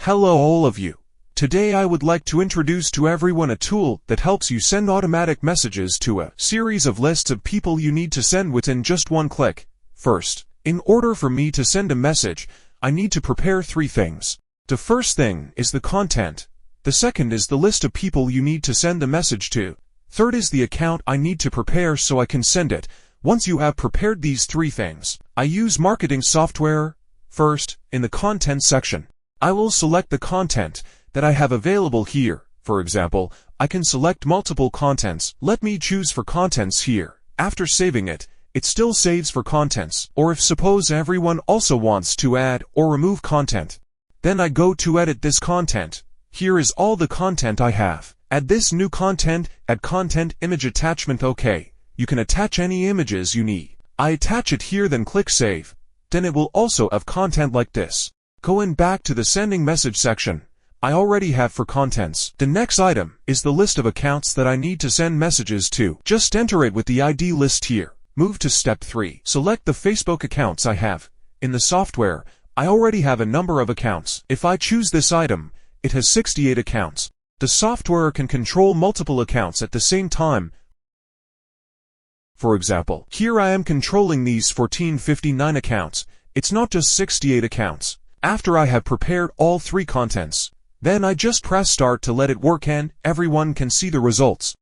Hello all of you. Today I would like to introduce to everyone a tool that helps you send automatic messages to a series of lists of people you need to send within just one click. First, in order for me to send a message, I need to prepare three things. The first thing is the content. The second is the list of people you need to send the message to. Third is the account I need to prepare so I can send it. Once you have prepared these three things, I use marketing software. First, in the content section, I will select the content that I have available here. For example, I can select multiple contents. Let me choose for contents here. After saving it, it still saves for contents. Or if suppose everyone also wants to add or remove content, then I go to edit this content. Here is all the content I have. Add this new content, add content image attachment. OK. You can attach any images you need. I attach it here, then click save. Then it will also have content like this. Going back to the sending message section, I already have for contents. The next item is the list of accounts that I need to send messages to. Just enter it with the ID list here. Move to step 3. Select the Facebook accounts I have. In the software, I already have a number of accounts. If I choose this item, it has 68 accounts. The software can control multiple accounts at the same time. For example, here I am controlling these 1459 accounts. It's not just 68 accounts. After I have prepared all three contents, then I just press start to let it work and everyone can see the results.